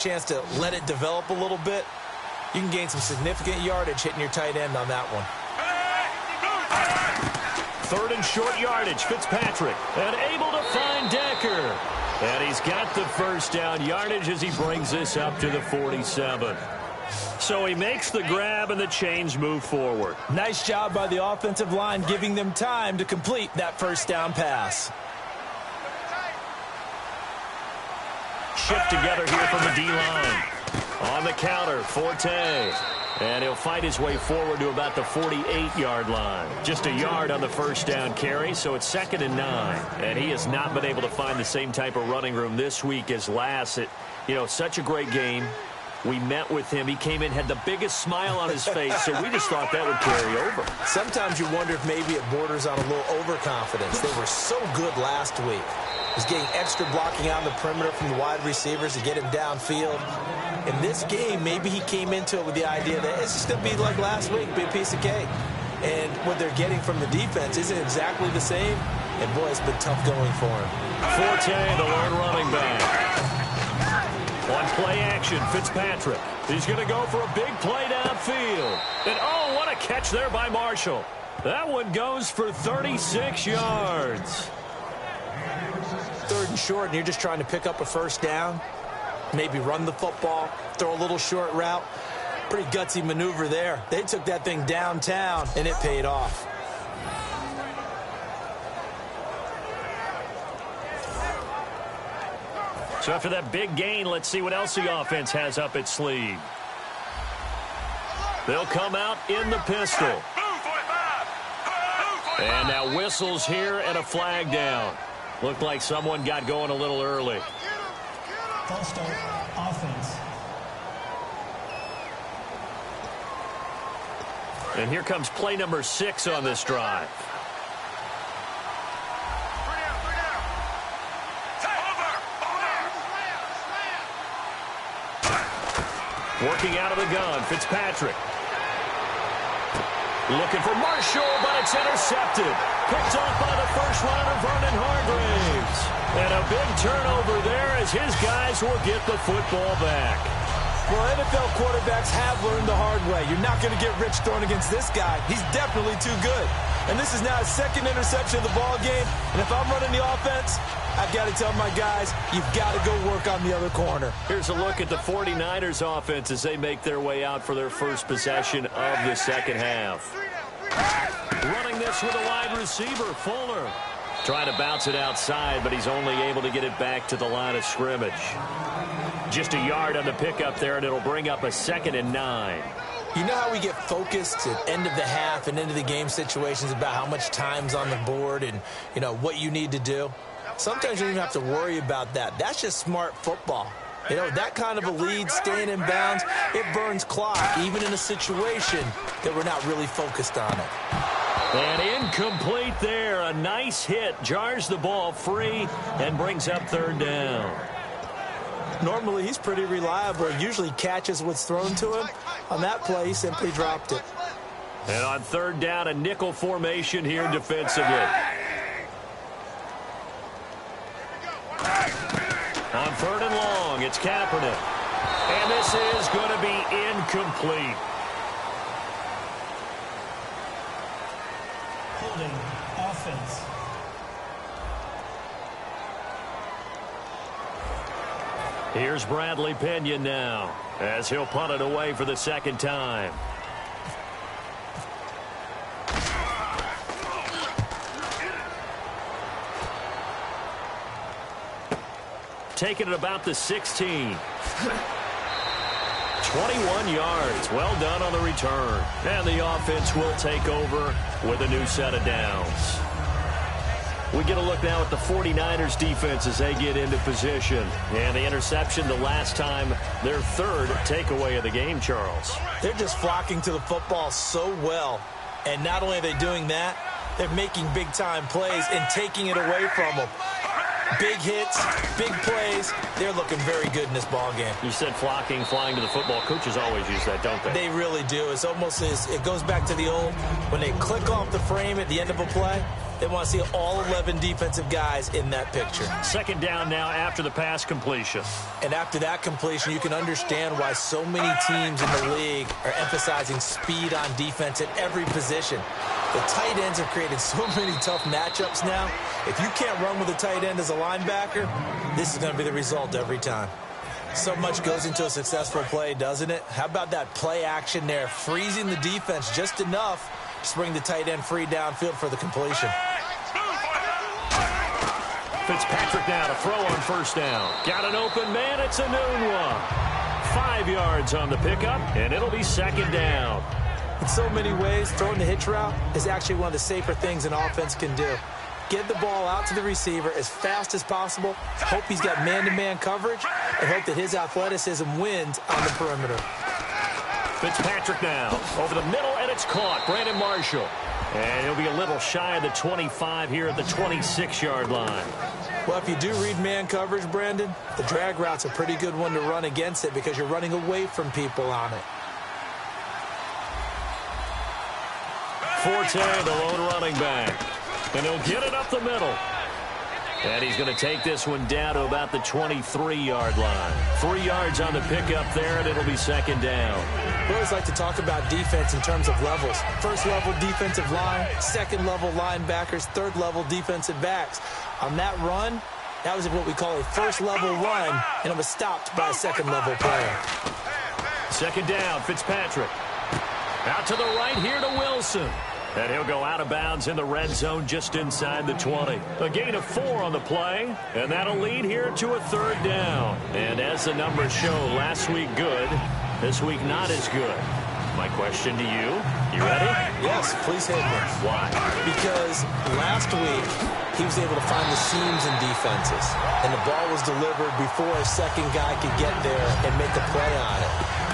chance to let it develop a little bit, you can gain some significant yardage hitting your tight end on that one. 3rd and short yardage. Fitzpatrick and able to find Decker. And he's got the first down yardage as he brings this up to the 47. So he makes the grab and the chains move forward. Nice job by the offensive line giving them time to complete that first down pass. Shift together here from the D-line. On the counter, Forte. And he'll fight his way forward to about the 48-yard line. Just a yard on the first down carry, so it's 2nd and 9. And he has not been able to find the same type of running room this week as last. Such a great game. We met with him. He came in, had the biggest smile on his face, so we just thought that would carry over. Sometimes you wonder if maybe it borders on a little overconfidence. They were so good last week. He's getting extra blocking out in the perimeter from the wide receivers to get him downfield. In this game, maybe he came into it with the idea that it's just going to be like last week, be a piece of cake. And what they're getting from the defense isn't exactly the same. And, boy, it's been tough going for him. Forte, the lone running back. On play action, Fitzpatrick. He's going to go for a big play downfield. And, oh, what a catch there by Marshall. That one goes for 36 yards. 3rd and short, and you're just trying to pick up a first down. Maybe run the football, throw a little short route. Pretty gutsy maneuver there. They took that thing downtown, and it paid off. So after that big gain, let's see what else the offense has up its sleeve. They'll come out in the pistol. And now whistles here and a flag down. Looked like someone got going a little early. False start, offense. And here comes play number 6 on this drive. Working out of the gun, Fitzpatrick. Looking for Marshall, but it's intercepted. Picked off by the first runner, Vernon Hargreaves. And a big turnover there as his guys will get the football back. Well, NFL quarterbacks have learned the hard way. You're not going to get rich throwing against this guy. He's definitely too good. And this is now his 2nd interception of the ball game. And if I'm running the offense, I've got to tell my guys, you've got to go work on the other corner. Here's a look at the 49ers offense as they make their way out for their first possession of the second half. Running this with a wide receiver, Fuller. Trying to bounce it outside, but he's only able to get it back to the line of scrimmage. Just a yard on the pickup there, and it'll bring up a 2nd and 9. You know how we get focused at end of the half and into the game situations about how much time's on the board and, what you need to do? Sometimes you don't even have to worry about that. That's just smart football. That kind of a lead, staying in bounds, it burns clock, even in a situation that we're not really focused on it. And incomplete there. A nice hit. Jars the ball free and brings up 3rd down. Normally, he's pretty reliable. He usually catches what's thrown to him. On that play, he simply dropped it. And on 3rd down, a nickel formation here defensively. On 3rd and long, it's Kaepernick. And this is going to be incomplete. Holding, offense. Here's Bradley Pinion now as he'll punt it away for the 2nd time. Taking it about the 16. 21 yards. Well done on the return. And the offense will take over with a new set of downs. We get a look now at the 49ers defense as they get into position. And the interception the last time, their 3rd takeaway of the game, Charles. They're just flocking to the football so well. And not only are they doing that, they're making big-time plays and taking it away from them. Big hits, big plays. They're looking very good in this ball game. You said flocking, flying to the football. Coaches always use that, don't they? They really do. It's almost as it goes back to the old, when they click off the frame at the end of a play, They want to see all 11 defensive guys in that picture. Second down now after the pass completion. And after that completion, you can understand why so many teams in the league are emphasizing speed on defense at every position. The tight ends have created so many tough matchups now. If you can't run with a tight end as a linebacker, this is going to be the result every time. So much goes into a successful play, doesn't it? How about that play action there, freezing the defense just enough to bring the tight end free downfield for the completion. Fitzpatrick now to throw on first down. Got an open man. It's a noon one. 5 yards on the pickup, and it'll be second down. In so many ways, throwing the hitch route is actually one of the safer things an offense can do. Get the ball out to the receiver as fast as possible, hope he's got man-to-man coverage, and hope that his athleticism wins on the perimeter. Fitzpatrick now over the middle, and it's caught. Brandon Marshall. And he'll be a little shy of the 25 here at the 26-yard line. Well, if you do read man coverage, Brandon, the drag route's a pretty good one to run against it because you're running away from people on it. Forte, the lone running back. And he'll get it up the middle. And he's going to take this one down to about the 23-yard line. 3 yards on the pickup there, and it'll be second down. We always like to talk about defense in terms of levels. First level defensive line, second level linebackers, third level defensive backs. On that run, that was what we call a first level run, and it was stopped by a second level player. Second down, Fitzpatrick. Out to the right here to Wilson. And he'll go out of bounds in the red zone just inside the 20. A gain of 4 on the play, and that'll lead here to a third down. And as the numbers show, last week good, this week not as good. My question to you ready? Yes, please hit me. Why? Because last week, he was able to find the seams in defenses, and the ball was delivered before a second guy could get there and make a play on it.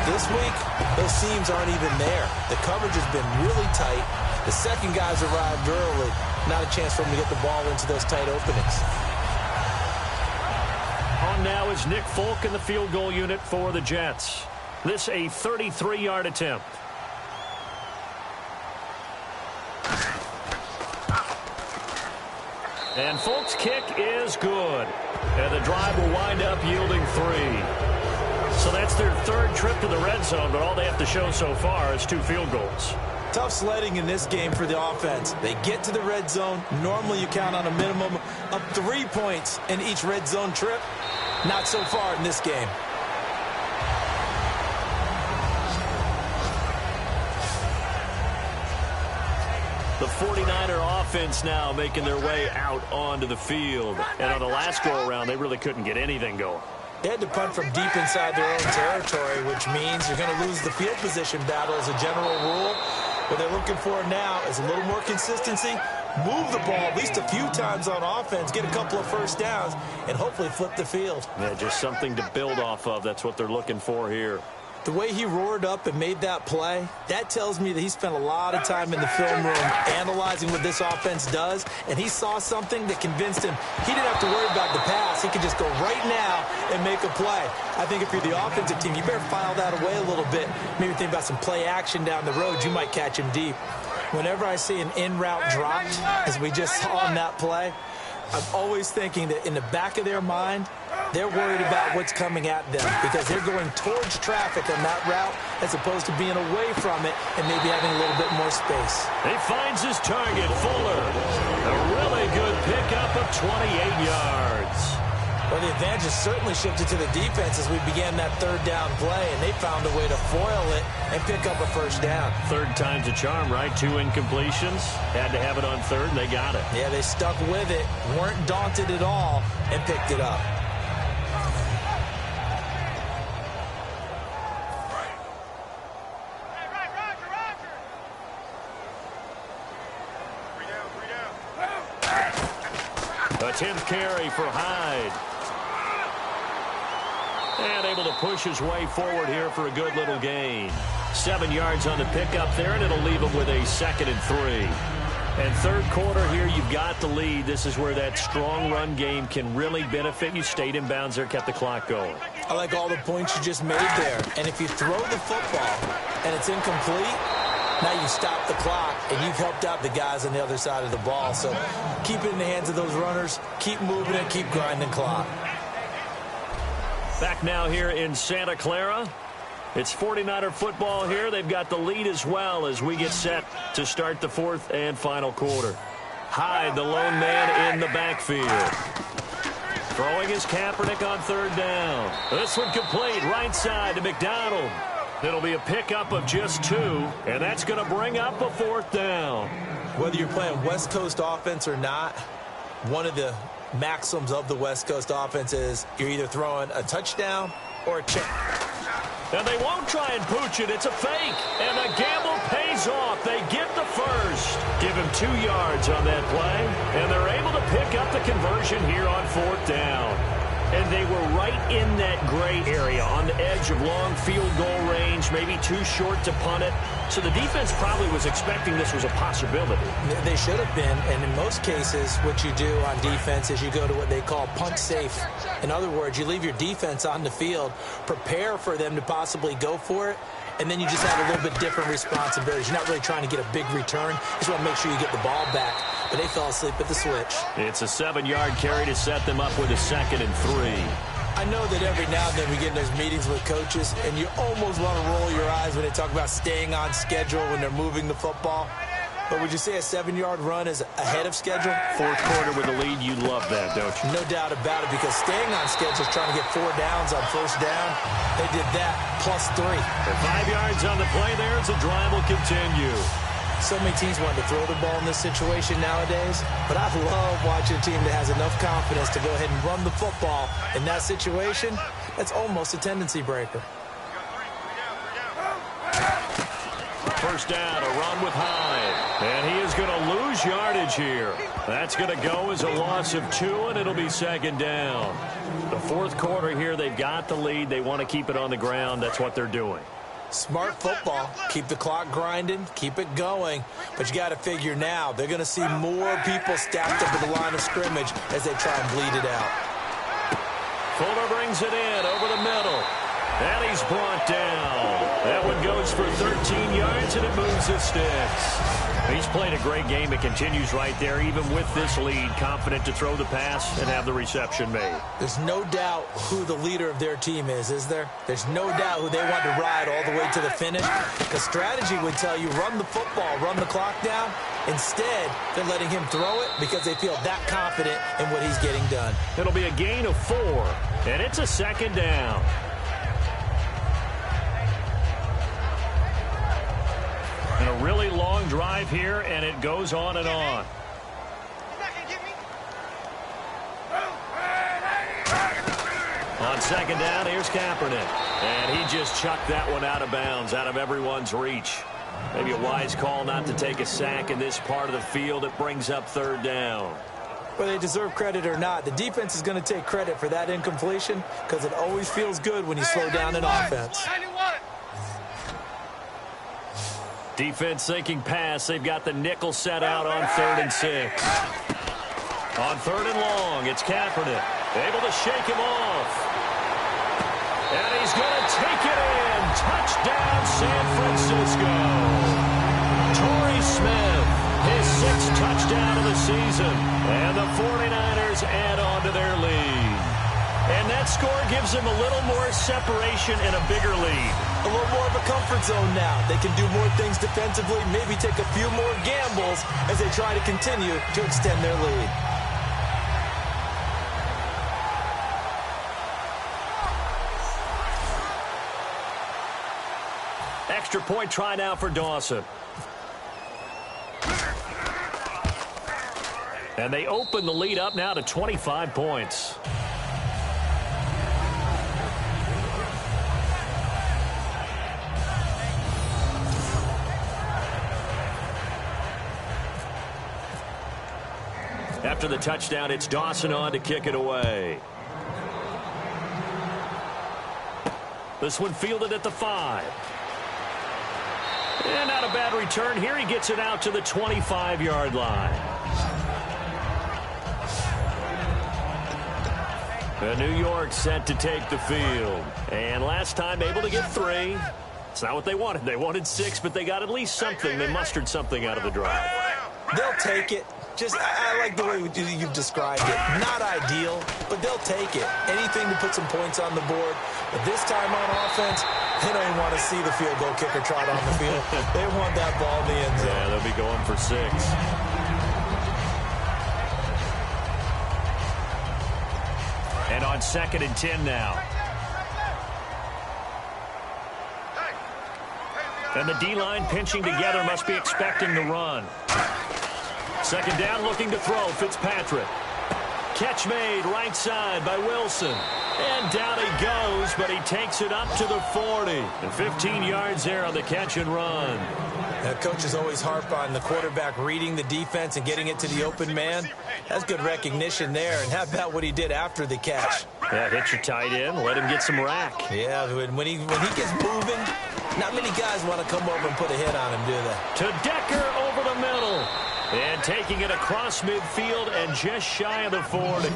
This week, those seams aren't even there. The coverage has been really tight. The second guy's arrived early. Not a chance for him to get the ball into those tight openings. On now is Nick Folk in the field goal unit for the Jets. This a 33-yard attempt. And Folk's kick is good. And the drive will wind up yielding 3. So that's their third trip to the red zone, but all they have to show so far is 2 field goals. Tough sledding in this game for the offense. They get to the red zone. Normally you count on a minimum of 3 points in each red zone trip. Not so far in this game. The 49er offense now making their way out onto the field. And on the last go-around, they really couldn't get anything going. They had to punt from deep inside their own territory, which means you're going to lose the field position battle as a general rule. What they're looking for now is a little more consistency, move the ball at least a few times on offense, get a couple of first downs, and hopefully flip the field. Yeah, just something to build off of. That's what they're looking for here. The way he roared up and made that play, that tells me that he spent a lot of time in the film room analyzing what this offense does, and he saw something that convinced him he didn't have to worry about the pass. He could just go right now and make a play. I think if you're the offensive team, you better file that away a little bit. Maybe think about some play action down the road. You might catch him deep. Whenever I see an in-route dropped, as we just saw on that play, I'm always thinking that in the back of their mind, they're worried about what's coming at them because they're going towards traffic on that route as opposed to being away from it and maybe having a little bit more space. He finds his target, Fuller. A really good pickup of 28 yards. Well, the advantage has certainly shifted to the defense as we began that third down play, and they found a way to foil it and pick up a first down. Third time's a charm, right? 2 incompletions. Had to have it on third, and they got it. Yeah, they stuck with it, weren't daunted at all, and picked it up. A 10th carry for Hyde. And able to push his way forward here for a good little gain. 7 yards on the pickup there, and it'll leave him with a 2nd and 3. And third quarter here, you've got the lead. This is where that strong run game can really benefit you. Stayed in bounds there, kept the clock going. I like all the points you just made there. And if you throw the football and it's incomplete, Now you stop the clock, and you've helped out the guys on the other side of the ball. So keep it in the hands of those runners. Keep moving and keep grinding clock. Back now here in Santa Clara. It's 49er football here. They've got the lead as well as we get set to start the fourth and final quarter. Hyde, the lone man in the backfield. Throwing is Kaepernick on third down. This one complete right side to McDonald. It'll be a pickup of just 2, and that's going to bring up a fourth down. Whether you're playing West Coast offense or not, one of the maxims of the West Coast offense is you're either throwing a touchdown or a check. And they won't try and pooch it. It's a fake. And the gamble pays off. They get the first. Give him 2 yards on that play. And they're able to pick up the conversion here on fourth down. And they were right in that gray area on the edge of long field goal range, maybe too short to punt it. So the defense probably was expecting this was a possibility. They should have been, and in most cases, what you do on defense is you go to what they call punt safe. In other words, you leave your defense on the field, prepare for them to possibly go for it, and then you just have a little bit different responsibilities. You're not really trying to get a big return. You just want to make sure you get the ball back. But they fell asleep at the switch. It's a 7-yard carry to set them up with a 2nd and 3. I know that every now and then we get in those meetings with coaches, and you almost want to roll your eyes when they talk about staying on schedule when they're moving the football. But would you say a 7-yard run is ahead of schedule? Fourth quarter with the lead, you love that, don't you? No doubt about it, because staying on schedule is trying to get 4 downs on first down. They did that plus 3. And 5 yards on the play there as the drive will continue. So many teams want to throw the ball in this situation nowadays, but I love watching a team that has enough confidence to go ahead and run the football in that situation. That's almost a tendency breaker. First down, a run with Hyde. And he is going to lose yardage here. That's going to go as a loss of 2, and it'll be 2nd down. The fourth quarter here, they've got the lead. They want to keep it on the ground. That's what they're doing. Smart football. Keep the clock grinding. Keep it going. But you got to figure now, they're going to see more people stacked up at the line of scrimmage as they try and bleed it out. Fuller brings it in over the middle. And he's brought down. That one goes for 13 yards, and it moves the sticks. He's played a great game. It continues right there, even with this lead, confident to throw the pass and have the reception made. There's no doubt who the leader of their team is there? There's no doubt who they want to ride all the way to the finish. Because strategy would tell you, run the football, run the clock down. Instead, they're letting him throw it because they feel that confident in what he's getting done. It'll be a gain of 4, and it's a 2nd down. And a really long drive here, and it goes on and on. On 2nd down, here's Kaepernick. And he just chucked that one out of bounds, out of everyone's reach. Maybe a wise call not to take a sack in this part of the field. It brings up 3rd down. Whether they deserve credit or not, the defense is going to take credit for that incompletion because it always feels good when you slow down an offense. Defense thinking pass. They've got the nickel set out on 3rd and 6. On 3rd and long, it's Kaepernick. Able to shake him off. And he's going to take it in. Touchdown, San Francisco. Torrey Smith, his 6th touchdown of the season. And the 49ers add on to their lead. And that score gives them a little more separation and a bigger lead. A little more of a comfort zone now. They can do more things defensively, maybe take a few more gambles as they try to continue to extend their lead. Extra point try now for Dawson. And they open the lead up now to 25 points. After the touchdown, it's Dawson on to kick it away. This one fielded at the 5. And not a bad return here. He gets it out to the 25-yard line. And New York set to take the field. And last time able to get 3. It's not what they wanted. They wanted 6, but they got at least something. They mustered something out of the drive. They'll take it. I like the way you've described it. Not ideal, but they'll take it. Anything to put some points on the board. But this time on offense, they don't even want to see the field goal kicker trot on the field. They want that ball in the end zone. Yeah, they'll be going for 6. And on 2nd and 10 now. And the D-line pinching together, must be expecting the run. 2nd down, looking to throw. Fitzpatrick. Catch made right side by Wilson. And down he goes, but he takes it up to the 40. And 15 yards there on the catch and run. Coaches always harp on the quarterback reading the defense and getting it to the open man. That's good recognition there. And how about what he did after the catch? Yeah, hit your tight end, let him get some rack. Yeah, when he gets moving, not many guys want to come over and put a hit on him, do they? To Decker over the middle. And taking it across midfield and just shy of the 40.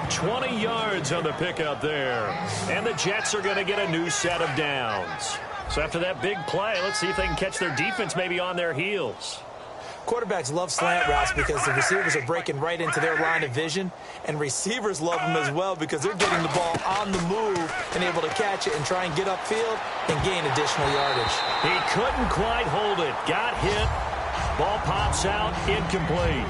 20 yards on the pickup there. And the Jets are going to get a new set of downs. So after that big play, let's see if they can catch their defense maybe on their heels. Quarterbacks love slant routes because the receivers are breaking right into their line of vision, and receivers love them as well because they're getting the ball on the move and able to catch it and try and get upfield and gain additional yardage. He couldn't quite hold it. Got hit. Ball pops out. Incomplete.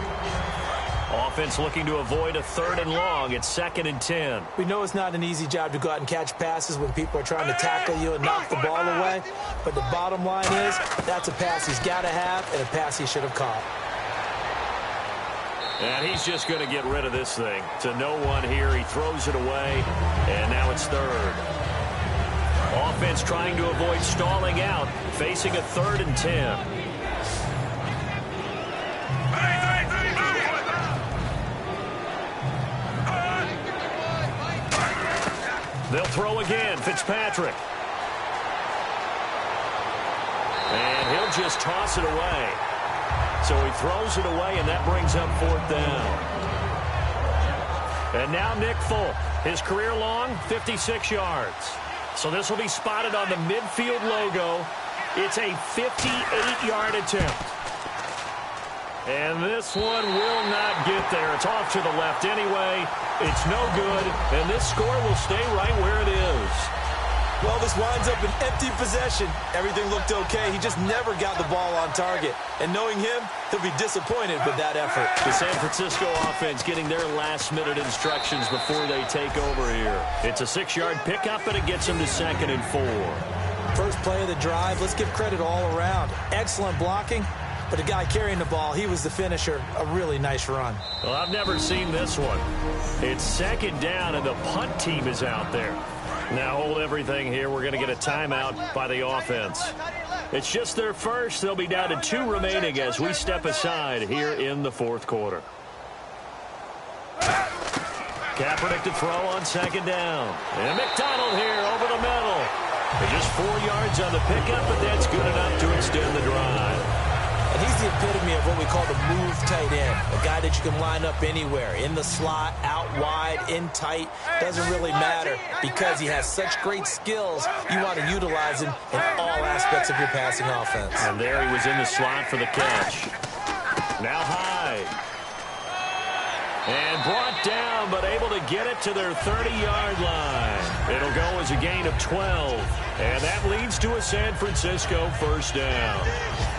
Offense looking to avoid a 3rd and long. It's 2nd and 10. We know it's not an easy job to go out and catch passes when people are trying to tackle you and knock the ball away. But the bottom line is that's a pass he's got to have and a pass he should have caught. And he's just going to get rid of this thing. To no one here. He throws it away. And now it's 3rd. Offense trying to avoid stalling out. Facing a 3rd and 10. They'll throw again. Fitzpatrick. And he'll just toss it away. So he throws it away, and that brings up 4th down. And now Nick Folk. His career long, 56 yards. So this will be spotted on the midfield logo. It's a 58-yard attempt. And this one will not get there. It's off to the left anyway. It's no good, and this score will stay right where it is. Well, this winds up an empty possession. Everything looked okay. He just never got the ball on target. And knowing him, he'll be disappointed with that effort. The San Francisco offense getting their last-minute instructions before they take over here. It's a 6-yard pickup, and it gets them to 2nd and 4. First play of the drive, let's give credit all around. Excellent blocking. But the guy carrying the ball, he was the finisher. A really nice run. Well, I've never seen this one. It's 2nd down, and the punt team is out there. Now hold everything here. We're going to get a timeout by the offense. It's just their first. They'll be down to 2 remaining as we step aside here in the 4th quarter. Kaepernick to throw on 2nd down. And McDonald here over the middle. And just 4 yards on the pickup, but that's good enough to extend the drive. And he's the epitome of what we call the move tight end. A guy that you can line up anywhere. In the slot, out wide, in tight. Doesn't really matter because he has such great skills. You want to utilize him in all aspects of your passing offense. And there he was in the slot for the catch. Now high. And brought down, but able to get it to their 30-yard line. It'll go as a gain of 12. And that leads to a San Francisco 1st down.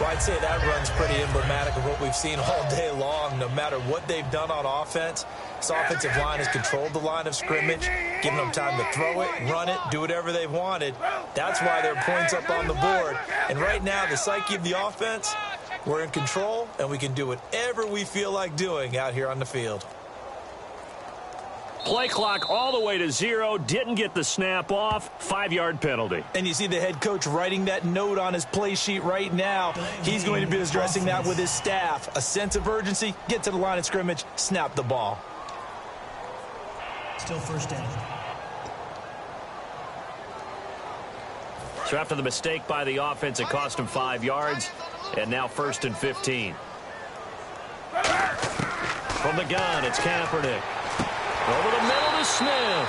Well, I'd say that run's pretty emblematic of what we've seen all day long. No matter what they've done on offense, this offensive line has controlled the line of scrimmage, given them time to throw it, run it, do whatever they've wanted. That's why there are points up on the board. And right now, the psyche of the offense, we're in control, and we can do whatever we feel like doing out here on the field. Play clock all the way to 0. Didn't get the snap off. 5-yard penalty. And you see the head coach writing that note on his play sheet right now. He's going to be addressing that with his staff. A sense of urgency, get to the line of scrimmage, snap the ball. Still first down. So after the mistake by the offense, it cost him 5 yards. And now 1st and 15. From the gun, it's Kaepernick. Over the middle to Smith.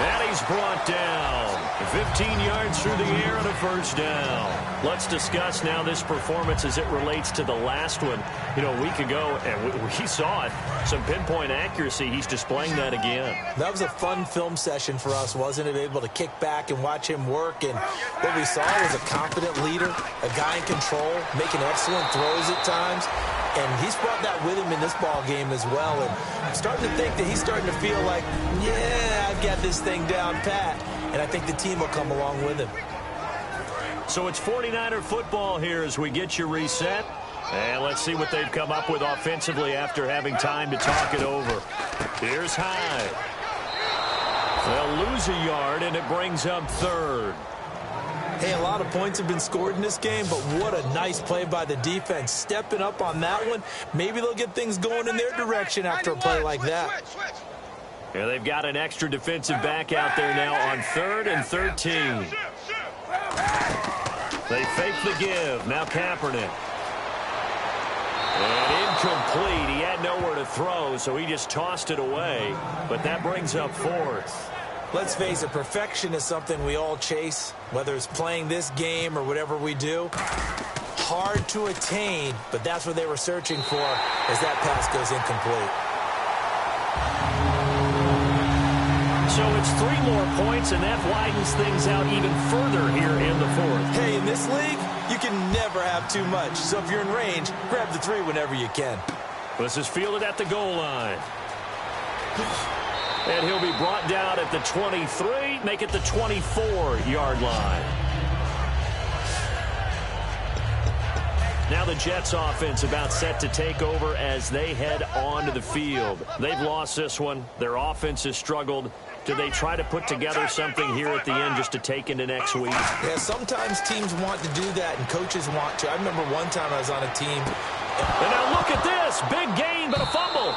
And he's brought down. 15 yards through the air and a first down. Let's discuss now this performance as it relates to the last one. You know, a week ago, and we saw it. Some pinpoint accuracy. He's displaying that again. That was a fun film session for us, wasn't it? Able to kick back and watch him work. And what we saw was a confident leader, a guy in control, making excellent throws at times. And he's brought that with him in this ball game as well. And I'm starting to think that he's starting to feel like, yeah, I've got this thing down pat. And I think the team will come along with him. So it's 49er football here as we get you reset. And let's see what they've come up with offensively after having time to talk it over. Here's Hyde. They'll lose a yard, and it brings up 3rd. Hey, a lot of points have been scored in this game, but what a nice play by the defense. Stepping up on that one, maybe they'll get things going in their direction after a play like that. Yeah, they've got an extra defensive back out there now on 3rd and 13. They fake the give. Now Kaepernick. And incomplete. He had nowhere to throw, so he just tossed it away. But that brings up 4th. Let's face it, perfection is something we all chase, whether it's playing this game or whatever we do. Hard to attain, but that's what they were searching for as that pass goes incomplete. So it's 3 more points, and that widens things out even further here in the 4th. Hey, in this league, you can never have too much. So if you're in range, grab the 3 whenever you can. This is fielded at the goal line. And he'll be brought down at the 23, make it the 24-yard line. Now the Jets offense about set to take over as they head onto the field. They've lost this one. Their offense has struggled. Do they try to put together something here at the end just to take into next week? Yeah, sometimes teams want to do that and coaches want to. I remember one time I was on a team. And now look at this. Big gain, but a fumble.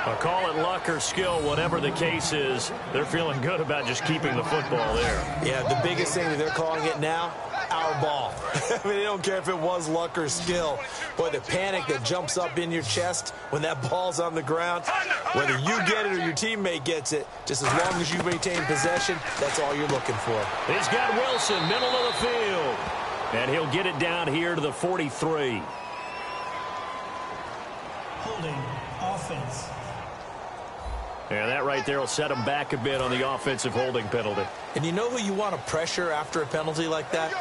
I'll call it luck or skill, whatever the case is. They're feeling good about just keeping the football there. Yeah, the biggest thing that they're calling it now, our ball. I mean, they don't care if it was luck or skill. Boy, the panic that jumps up in your chest when that ball's on the ground, whether you get it or your teammate gets it, just as long as you maintain possession, that's all you're looking for. He's got Wilson, middle of the field. And he'll get it down here to the 43. Holding offense. And that right there will set him back a bit on the offensive holding penalty. And you know who you want to pressure after a penalty like that?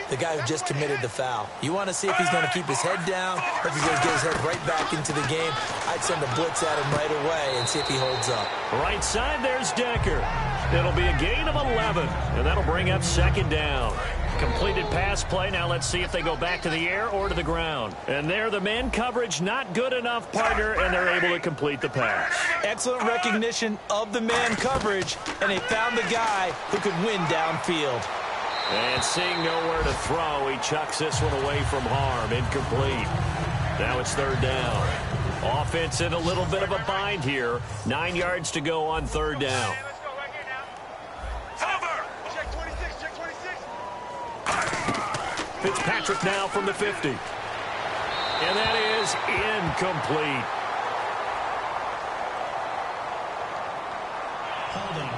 The guy who just committed the foul. You want to see if he's going to keep his head down or if he's going to get his head right back into the game. I'd send a blitz at him right away and see if he holds up. Right side, there's Decker. It'll be a gain of 11, and that'll bring up 2nd down. Completed pass play. Now let's see if they go back to the air or to the ground. And there, the man coverage not good enough, partner, and they're able to complete the pass. Excellent recognition of the man coverage, and they found the guy who could win downfield. And seeing nowhere to throw, he chucks this one away from harm. Incomplete. Now it's 3rd down. Offense in a little bit of a bind here. 9 yards to go on 3rd down. Fitzpatrick now from the 50. And that is incomplete. Holding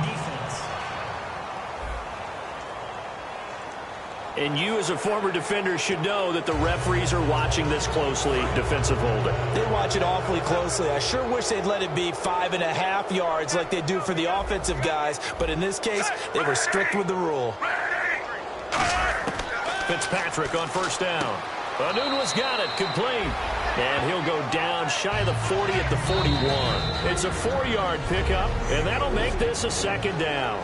defense. And you as a former defender should know that the referees are watching this closely, defensive holding. They watch it awfully closely. I sure wish they'd let it be 5.5 yards like they do for the offensive guys. But in this case, they were strict with the rule. Fitzpatrick on 1st down. Anunwa's got it, complete. And he'll go down shy of the 40 at the 41. It's a 4-yard pickup, and that'll make this a 2nd down.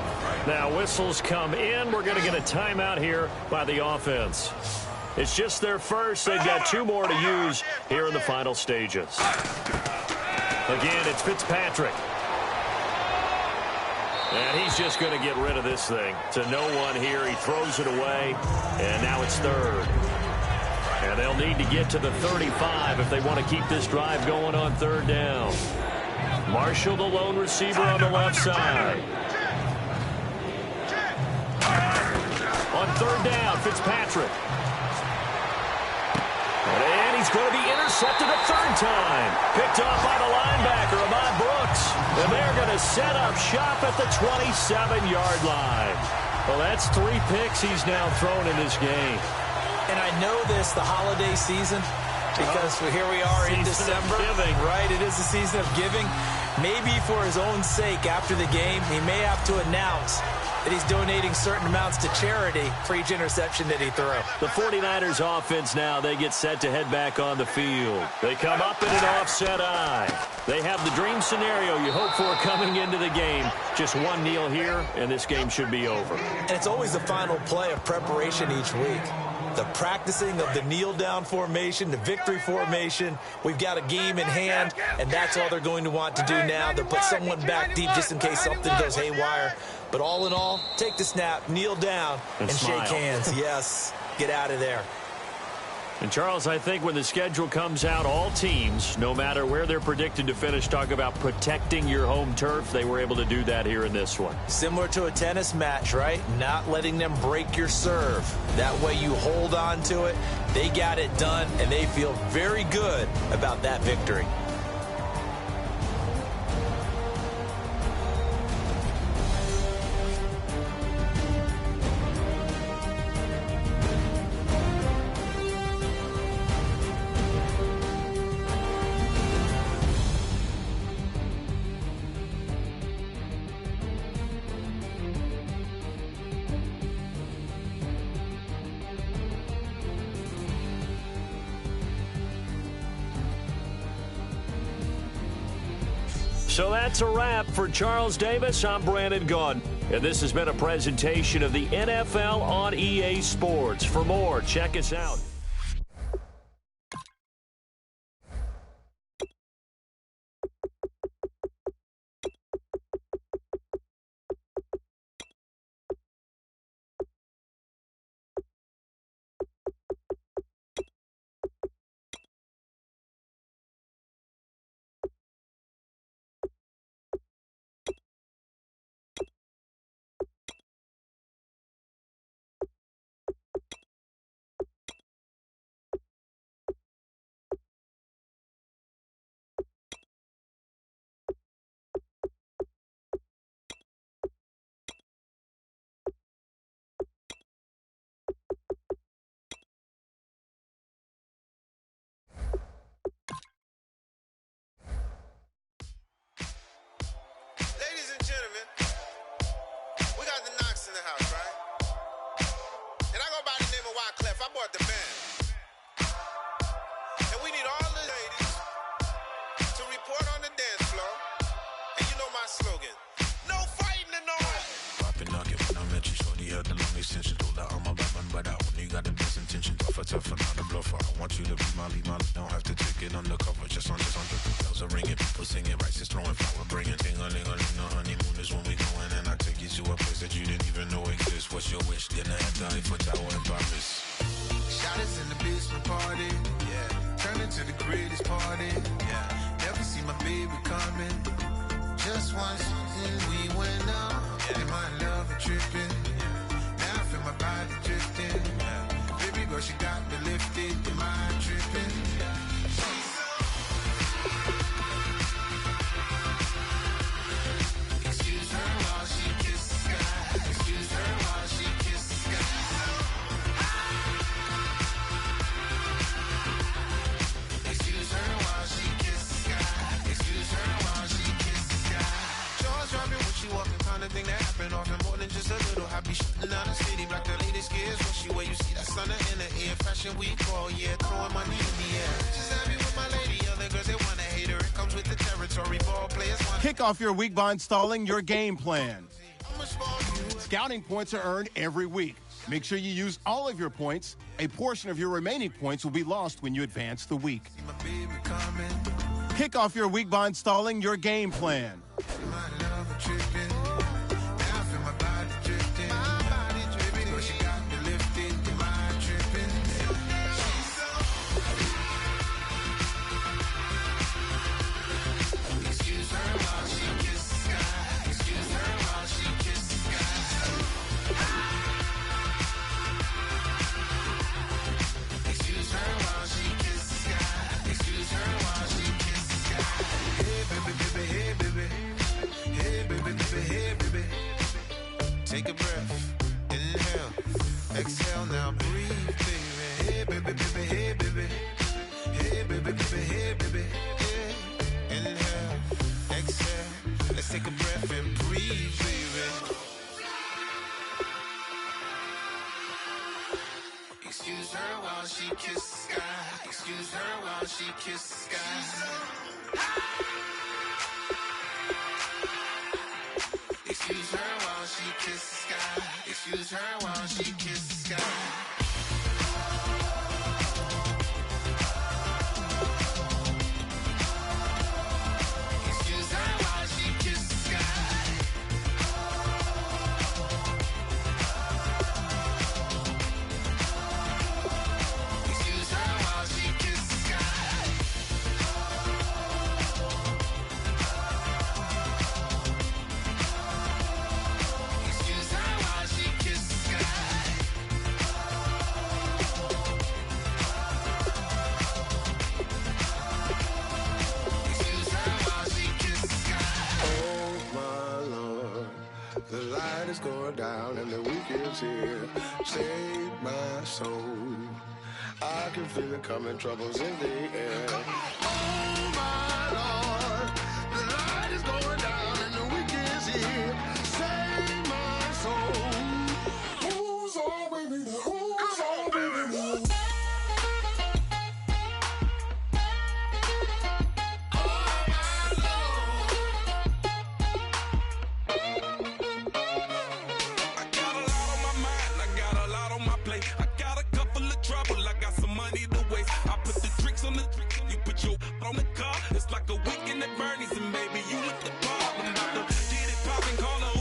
Now whistles come in. We're going to get a timeout here by the offense. It's just their first. They've got 2 more to use here in the final stages. Again, it's Fitzpatrick. And he's just going to get rid of this thing. To no one here. He throws it away. And now it's third. And they'll need to get to the 35 if they want to keep this drive going on third down. Marshall, the lone receiver on the left side. On third down, Fitzpatrick. And he's going to be intercepted a third time. Picked off by the linebacker, Ahmad Brooks. And they're going to set up shop at the 27-yard line. Well, that's 3 picks he's now thrown in this game. And I know this, the holiday season, because here we are in December. Right, it is the season of giving. Maybe for his own sake, after the game, he may have to announce that he's donating certain amounts to charity for each interception that he threw. The 49ers offense now, they get set to head back on the field. They come up in an offset eye. They have the dream scenario you hope for coming into the game. Just one kneel here, and this game should be over. And it's always the final play of preparation each week. The practicing of the kneel-down formation, the victory formation. We've got a game in hand, and that's all they're going to want to do now. They'll put someone back deep just in case something goes haywire. But all in all, take the snap, kneel down, and shake hands. Yes, get out of there. And, Charles, I think when the schedule comes out, all teams, no matter where they're predicted to finish, talk about protecting your home turf. They were able to do that here in this one. Similar to a tennis match, right? Not letting them break your serve. That way you hold on to it. They got it done, and they feel very good about that victory. So that's a wrap for Charles Davis. I'm Brandon Gaudin, and this has been a presentation of the NFL on EA Sports. For more, check us out. Kick off your week by installing your game plan. Scouting points are earned every week. Make sure you use all of your points. A portion of your remaining points will be lost when you advance the week. Kick off your week by installing your game plan. Take a breath, inhale, exhale, now breathe, baby. Hey, baby, baby, hey, baby. Hey, baby, baby, hey, baby. Hey. Inhale, exhale, let's take a breath and breathe, baby. Excuse her while she kisses the sky. Excuse her while she kisses the sky. Excuse her while she kisses the sky. Excuse her while she kisses the sky. Excuse her while she kisses the sky. Excuse her while she kisses the sky. Excuse her while she kisses the sky. Excuse her while she kisses the sky. Oh my Lord, the light is going down and the week is here. Save my soul. I can feel it coming, troubles in the air. Oh my Lord, the light is going down and the week is here. Save my soul. Who's all with me? Who's all with me? I got a lot on my mind, I got a lot on my plate. I got a couple of trouble, I got some money to waste. I put the drinks on the you put your on the car. It's like a weekend at Bernie's and baby, you look the part. I'm about to get it poppin', call a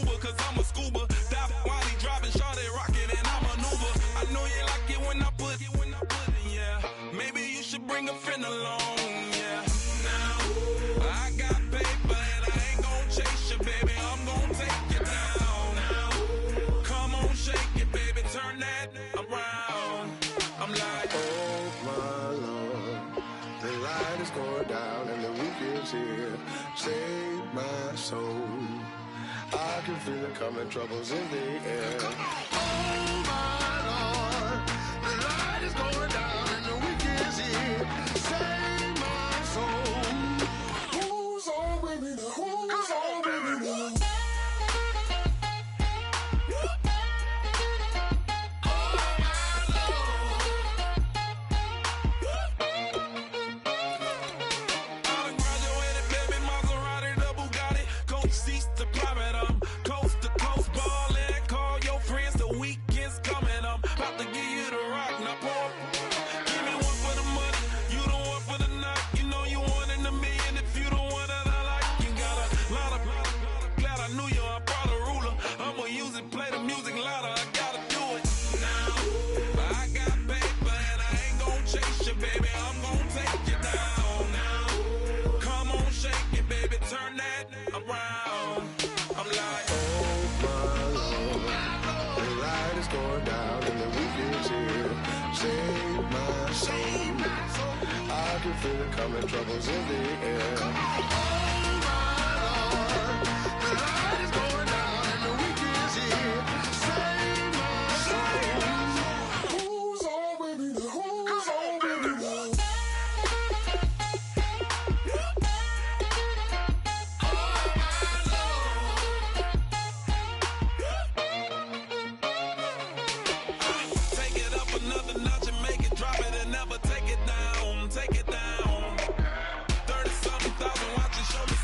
Uber, cause I'm a scuba. Dive while he driving, shawty rockin' and I maneuver. I know you like it when I put it, yeah. Maybe you should bring a friend along, yeah. Now, I got paper and I ain't gon' chase you, baby, I'm gon' take you down. Now, come on, shake it, baby, turn that around. I'm like, Oh my Lord, the light is going down and the week is here. Save my soul. I can feel it coming, troubles in the air. Oh my Lord, the light is going down and the week is here. Save my soul. Who's all with me? Who's all with me? I done graduated, baby, Maserati, the Bugatti, coach seats to private, coast to coast ballin'. Call your friends, the weekend's coming, about to give you the rock. Now pour, give me one for the money, you the one for the night. You know you one in a million if you the one that I like. You got a lot of, glad I knew you, I brought a ruler. I'ma use it, play the music louder, I gotta do it now. I got paper and I ain't gon' chase you, baby, I'm gon' take you down now. Come on, shake it, baby, turn that around. I'm like, Oh my Lord, the light is going down and the week is here. Save my soul. I can feel it coming, troubles in the air. Oh my Lord, the light is going down and the week is here. Save my soul. Who's all with me? Who's all with me? take it up another notch and make it drop it and never take it down. Take it down. 30-something thousand watching, show me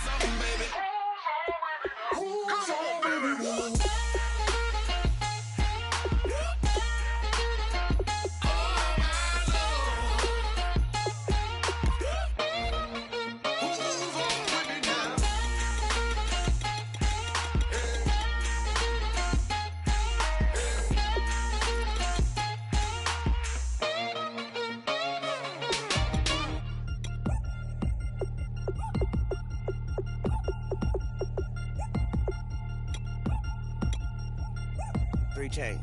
chains.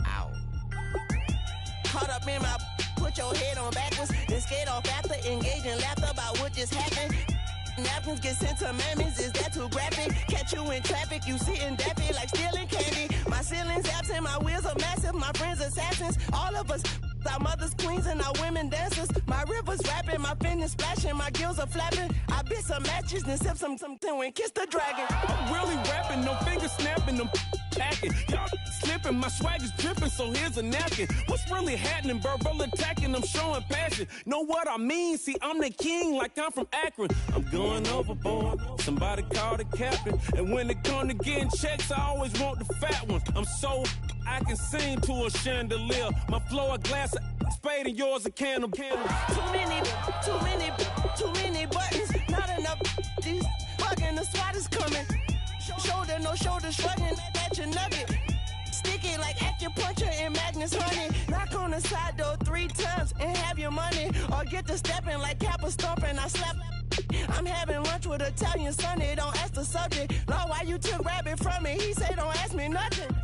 Ow. Caught up in my, put your head on backwards, then skate off after, engage in laughter about what just happened. Napkins get sent to mammies, is that too graphic? Catch you in traffic, you sitting daffy like stealing candy. My ceiling's absent, my wheels are massive, my friends assassins. All of us, our mothers queens and our women dancers. My rivers rapping, my fingers splashing, my gills are flapping. I bit some matches, then sip some and kiss the dragon. I'm really rapping, no fingers snapping, I'm packing. Y'all slipping, my swag is dripping, so here's a napkin. What's really happening? Verbal attacking, I'm showing passion. Know what I mean? See, I'm the king, like I'm from Akron. I'm going overboard, somebody call the captain. And when it come to getting checks, I always want the fat ones. I'm so I can sing to a chandelier. My flow a glass of spade and yours a candle. Too many buttons, not enough. These bugging, the SWAT is coming. Shoulder, no shoulder, shrugging at your nugget. Sticky like acupuncture and Magnus honey. Knock on the side door 3 times and have your money. Or get to stepping like Kappa stomping. I slap. I'm having lunch with Italian Sunday. Don't ask the subject. Lord, why you took rabbit from me? He say don't ask me nothing.